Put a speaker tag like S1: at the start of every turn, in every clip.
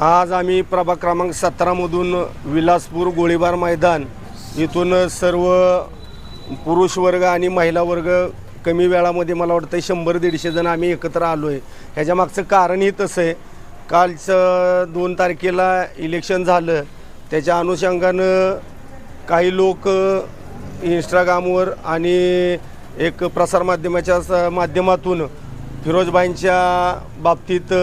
S1: आज आम्ही प्रभाग क्रमांक 17 मधून विलासपूर गोळीबार मैदान इथून सर्व पुरुष वर्ग आणि महिला वर्ग कमी वेळामध्ये मला वाटतं 100-150 जण आम्ही एकत्र आलो आहे। ह्याच्या मागचं कारणही तसं आहे, कालचं 2 तारखेला इलेक्शन झालं, त्याच्या अनुषंगानं काही लोक इंस्टाग्रामवर आणि एक प्रसारमाध्यमाच्या माध्यमातून फिरोजभाईंच्या बाबतीत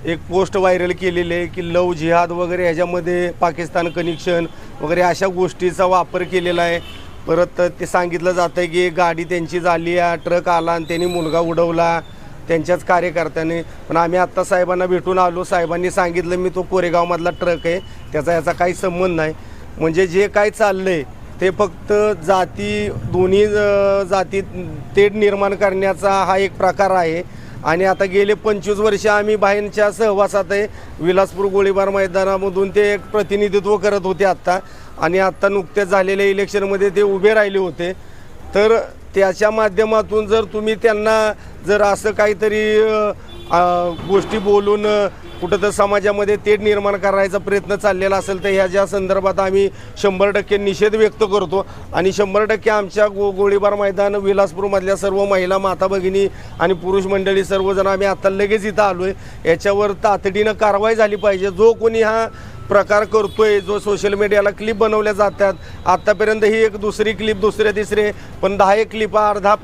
S1: एक पोस्ट व्हायरल केलेली आहे की लव जिहाद वगैरे ह्याच्यामध्ये पाकिस्तान कनेक्शन वगैरे अशा गोष्टीचा वापर केलेला आहे। परत ते सांगितलं जातं आहे की गाडी त्यांची झाली आहे, ट्रक आला आणि त्यांनी मुलगा उडवला त्यांच्याच कार्यकर्त्याने। पण आम्ही आत्ता साहेबांना भेटून आलो, साहेबांनी सांगितलं मी तो कोरेगावमधला ट्रक आहे, त्याचा याचा काही संबंध नाही। म्हणजे जे काय चाललं आहे ते फक्त दोन्ही जाती तेढ निर्माण करण्याचा हा एक प्रकार आहे। आणि आता गेले 25 वर्ष आम्ही बाहेरच्या सहवासात आहे। विलासपूर गोळीबार मैदानामधून ते एक प्रतिनिधित्व करत होते आत्ता, आणि आत्ता नुकत्याच झालेल्या इलेक्शनमध्ये ते उभे राहिले होते। तर त्याच्या माध्यमातून जर तुम्ही त्यांना जर असं काहीतरी गोष्टी बोलून कुठं तर समाजामध्ये तेढ निर्माण करायचा प्रयत्न चाललेला असेल तर ह्याच्या संदर्भात आम्ही 100% निषेध व्यक्त करतो। आणि 100% आमच्या गोळीबार मैदान विलासपूरमधल्या सर्व महिला माता भगिनी आणि पुरुष मंडळी सर्वजण आम्ही आता लगेच इथं आलो आहे। याच्यावर तातडीनं कारवाई झाली पाहिजे। जो कोणी हा प्रकार करतोय, जो सोशल मीडियाला क्लिप बनवल्या जातात, आत्तापर्यंत ही एक दुसरी क्लिप, दुसरे तिसरे, पण 10 क्लिपा अर्धा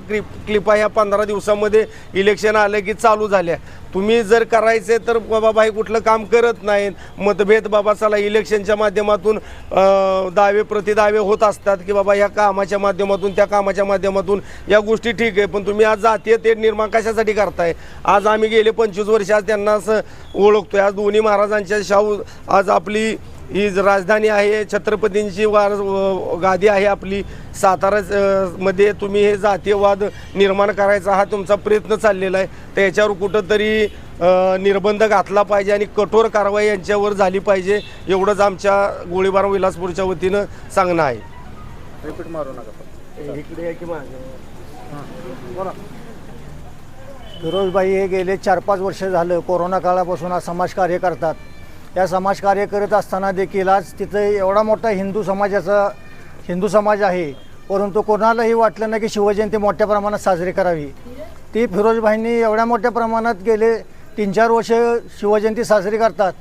S1: क्लिपा ह्या 15 दिवसामध्ये इलेक्शन आलं की चालू झाल्या। तुम्ही जर करायचे तर बाबा भाई कुठलं काम करत नाहीत, मतभेद बाबा चला इलेक्शनच्या माध्यमातून दावे प्रतिदावे होत असतात की बाबा ह्या कामाच्या माध्यमातून त्या कामाच्या माध्यमातून या गोष्टी ठीक आहे, पण तुम्ही आज जातीय तेढ निर्माण कशासाठी करताय? आज आम्ही गेले 25 वर्ष आज त्यांना असं ओळखतोय। आज दोन्ही महाराजांच्या शाहू, आज आपली ही राजधानी आहे, छत्रपतींची गादी आहे आपली सातारा मध्ये, तुम्ही हे जातीयवाद निर्माण करायचा हा तुमचा प्रयत्न चाललेला आहे। तर याच्यावर कुठंतरी निर्बंध घातला पाहिजे आणि कठोर कारवाई यांच्यावर झाली पाहिजे, एवढंच आमच्या गोळीबार विलासपूरच्या वतीनं सांगणं आहे।
S2: रिपीट मारू नका,
S1: इकडे आहे की
S2: बोला।
S3: फिरोजभाई हे गेले 4-5 वर्ष झालं कोरोना काळापासून आज समाजकार्य करतात। या समाजकार्य करत असताना देखील आज तिथे एवढा मोठा हिंदू समाज आहे, परंतु कोणालाही वाटलं नाही की शिवजयंती मोठ्या प्रमाणात साजरी करावी। ती फिरोजभाईंनी एवढ्या मोठ्या प्रमाणात गेले 3-4 वर्ष शिवजयंती साजरी करतात।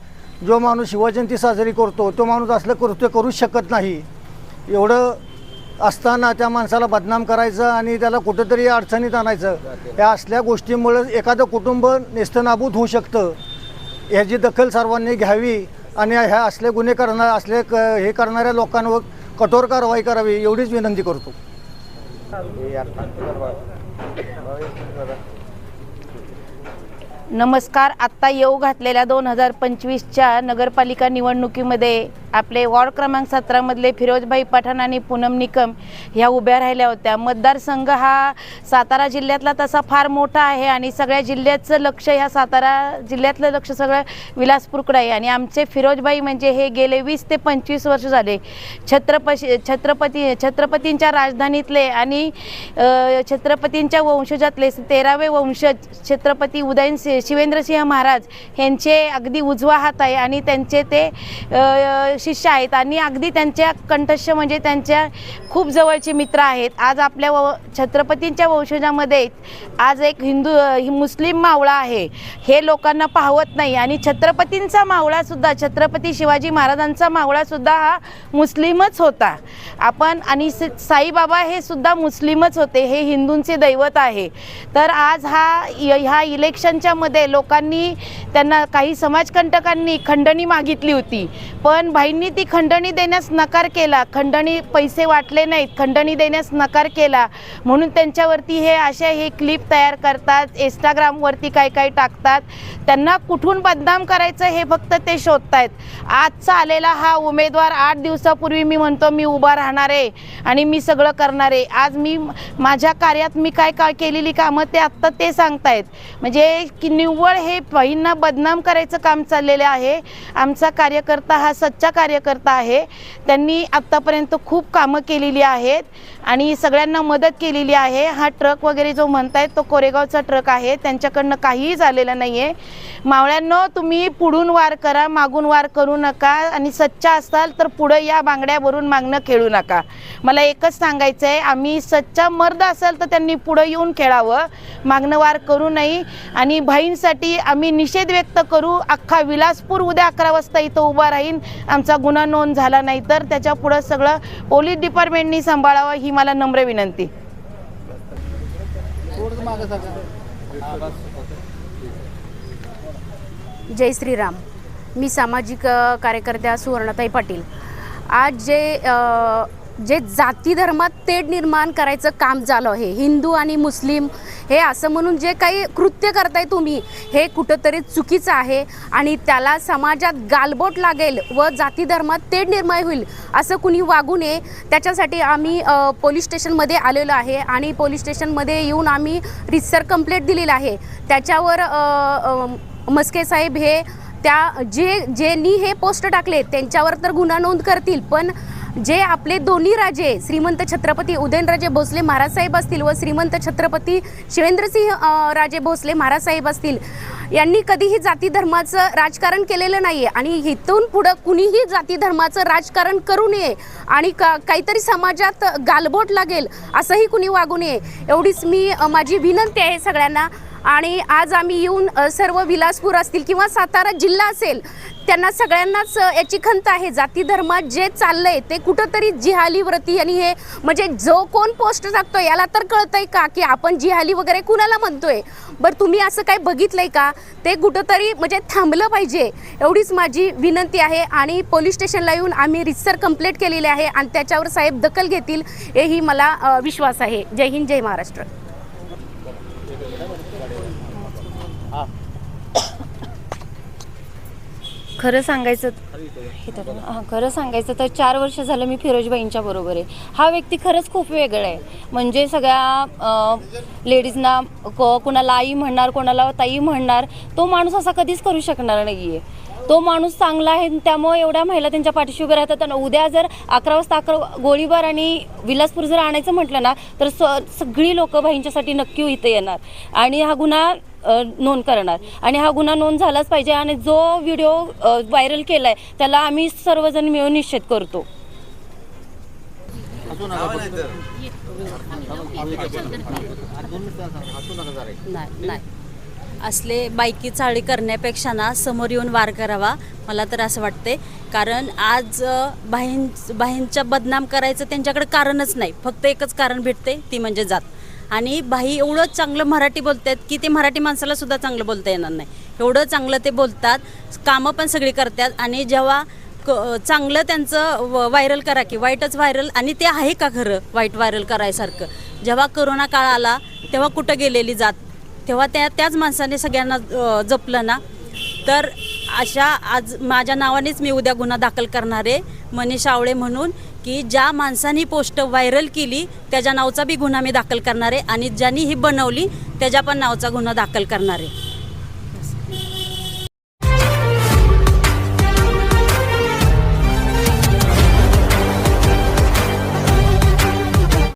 S3: जो माणूस शिवजयंती साजरी करतो तो माणूस असलं कृत्य करूच शकत नाही। एवढं असताना त्या माणसाला बदनाम करायचं आणि त्याला कुठंतरी अडचणीत आणायचं, या असल्या गोष्टीमुळे एखादं कुटुंब नेस्तनाबूत होऊ शकतं। ह्याची दखल सर्वांनी घ्यावी आणि ह्या असले गुन्हे हे करणाऱ्या लोकांवर कठोर कारवाई करावी एवढीच विनंती करतो।
S4: नमस्कार। आत्ता येऊ घातलेल्या 2025च्या नगरपालिका निवडणुकीमध्ये आपले वॉर्ड क्रमांक 17 मधले फिरोजभाई पठाण आणि पूनम निकम ह्या उभ्या राहिल्या होत्या। मतदारसंघ हा सातारा जिल्ह्यातला तसा फार मोठा आहे आणि सगळ्या जिल्ह्याचं लक्ष ह्या सातारा जिल्ह्यातलं लक्ष सगळं विलासपूरकडे आहे। आणि आमचे फिरोजभाई म्हणजे हे गेले 20 ते 25 वर्ष झाले छत्रपतींच्या राजधानीतले आणि छत्रपतींच्या वंशजातले 13वे वंशज छत्रपती उदयनसिंह शिवेंद्रसिंह महाराज यांचे अगदी उजवा हात आहे आणि त्यांचे ते शिष्य आहेत आणि अगदी त्यांच्या कंठस्थ म्हणजे त्यांच्या खूप जवळचे मित्र आहेत। आज आपल्या छत्रपतींच्या वंशजामध्ये आज एक मुस्लिम मावळा आहे, हे लोकांना पाहवत नाही। आणि छत्रपतींचा मावळासुद्धा, छत्रपती शिवाजी महाराजांचा मावळासुद्धा हा मुस्लिमच होता। आणि साईबाबा हे सुद्धा मुस्लिमच होते, हे हिंदूंचे दैवत आहे। तर आज ह्या इलेक्शनच्या मध्ये लोकांनी त्यांना काही समाजकंटकांनी खंडणी मागितली होती, पण भाईंनी ती खंडणी देण्यास नकार केला। खंडणी पैसे वाटले नाहीत, खंडणी देण्यास नकार केला, म्हणून त्यांच्यावरती हे क्लिप तयार करतात, इंस्टाग्रामवरती काय टाकतात। त्यांना कुठून बदनाम करायचं हे फक्त ते शोधतायत। आजचा आलेला हा उमेदवार 8 दिवसापूर्वी मी म्हणतो मी उभा राहणार आहे आणि मी सगळं करणार आहे। आज मी माझ्या कार्यात मी काय केलेली कामं ते आत्ता ते सांगतायत, म्हणजे की निव्वळ हे भाईंना बदनाम करायचं काम चाललेलं आहे। आमचा कार्यकर्ता हा सच्चा कार्यकर्ता आहे. त्यांनी आत्तापर्यंत खूप कामं केलेली आहेत आणि सगळ्यांना मदत केलेली आहे. हा ट्रक वगैरे जो म्हणतायत तो कोरेगावचा ट्रक आहे, त्यांच्याकडनं काहीही झालेलं नाही आहे. मावळ्यांनो, तुम्ही पुढून वार करा, मागून वार करू नका आणि सच्चा असाल तर पुढं या बांगड्यावरून मागणं खेळू नका. मला एकच सांगायचं आहे, आम्ही सच्चा मर्द असेल तर त्यांनी पुढं येऊन खेळावं, मागणं वार करू नये. आणि भाईंसाठी आम्ही निषेध व्यक्त करू. अख्खा विलासपूर उद्या 11 वाजता इथं उभा राहीन. आमचा गुन्हा नोंद झाला नाही तर त्याच्या पुढं सगळं पोलीस डिपार्टमेंटनी सांभाळावं ही मला नम्र विनंती.
S5: जय श्रीराम. मी सामाजिक कार्यकर्त्या सुवर्णाताई पाटील. आज जे जाती धर्मात तेढ निर्माण करायचं काम झालं आहे, हिंदू आणि मुस्लिम हे असं म्हणून जे काही कृत्य करताय तुम्ही, हे कुठंतरी चुकीचं आहे आणि त्याला समाजात गालबोट लागेल व जाती धर्मात तेढ निर्माण होईल असं कुणी वागू नये. त्याच्यासाठी आम्ही पोलीस स्टेशनमध्ये आलेलो आहे आणि पोलीस स्टेशनमध्ये येऊन आम्ही रितसर कंप्लेंट दिलेली आहे. त्याच्यावर मस्के साहेब हे ज्यांनी हे पोस्ट टाकले त्यांच्यावर तर गुन्हा नोंद करतील, पण जे आपले दोन्ही राजे श्रीमंत छत्रपती उदयनराजे भोसले महाराज साहेब असतील व श्रीमंत छत्रपती शिवेंद्रसिंह राजे भोसले महाराज साहेब असतील, यांनी कधीही जाती धर्माचं राजकारण केलेलं नाही आहे आणि इथून पुढं कुणीही जाती धर्माचं राजकारण करू नये आणि काहीतरी समाजात गालबोट लागेल असंही कुणी वागू नये एवढीच माझी विनंती आहे सगळ्यांना. आणि आज आम्ही येऊन सर्व विलासपूर असतील किंवा सातारा जिल्हा असेल त्यांना सगळ्यांनाच याची खंत आहे. जाती धर्मात जे चाललंय ते कुठंतरी जिहाली व्रती आणि हे म्हणजे जो कोण पोस्ट टाकतोय याला तर कळतंय का की आपण जिहाली वगैरे कुणाला म्हणतोय. बरं, तुम्ही असं काय बघितलंय का? ते कुठंतरी म्हणजे थांबलं पाहिजे एवढीच माझी विनंती आहे. आणि पोलीस स्टेशनला येऊन आम्ही रितसर कंप्लेंट केलेली आहे आणि त्याच्यावर साहेब दखल घेतील हेही मला विश्वास आहे. जय हिंद, जय महाराष्ट्र.
S6: खरं सांगायचं तर 4 वर्ष झालं मी फिरोजबाईंच्या बरोबर आहे. हा व्यक्ती खरंच खूप वेगळा आहे. म्हणजे सगळ्या लेडीजना कोणाला आई म्हणणार, कोणाला ताई म्हणणार, तो माणूस असा कधीच करू शकणार नाही आहे. तो माणूस चांगला आहे, त्यामुळे एवढ्या महिला त्यांच्या पाठीशी उभे राहतात. आणि उद्या जर 11 वाजता गोळीबार आणि विलासपूर जर आणायचं म्हटलं ना तर सगळी लोक भाईंच्यासाठी नक्की इथं येणार आणि हा गुन्हा नोंद करणार. आणि हा गुन्हा नोंद झालाच पाहिजे. आणि जो व्हिडिओ व्हायरल केलाय त्याला आम्ही सर्वजण मिळून निषेध करतो.
S7: नाही असले बायकी चाळी करण्यापेक्षा ना समोर येऊन वार करावा, मला तर असं वाटते. कारण आज बाईंच्या बदनाम करायचं त्यांच्याकडे कारणच नाही, फक्त एकच कारण भेटते ती म्हणजे जात. आणि बाई एवढं चांगलं मराठी बोलतात की ते मराठी माणसाला सुद्धा चांगलं बोलता येणार नाही, एवढं चांगलं ते बोलतात, कामं पण सगळी करतात. आणि जेव्हा चांगलं त्यांचं व्हायरल करा की वाईटच व्हायरल, आणि ते आहे का खरं वाईट व्हायरल करायसारखं? जेव्हा कोरोना काळ आला तेव्हा कुठं गेलेली जात, तेव्हा त्याच माणसाने सगळ्यांना जपलं ना. तर अशा आज माझ्या नावानेच मी उद्या गुन्हा दाखल करणार आहे मनीष आवळे म्हणून, की ज्या माणसाने पोस्ट व्हायरल केली त्याच्या नावाचा बी गुन्हा मी दाखल करणार आहे आणि ज्यांनी ही बनवली त्याच्या पण नावाचा गुन्हा दाखल करणार आहे.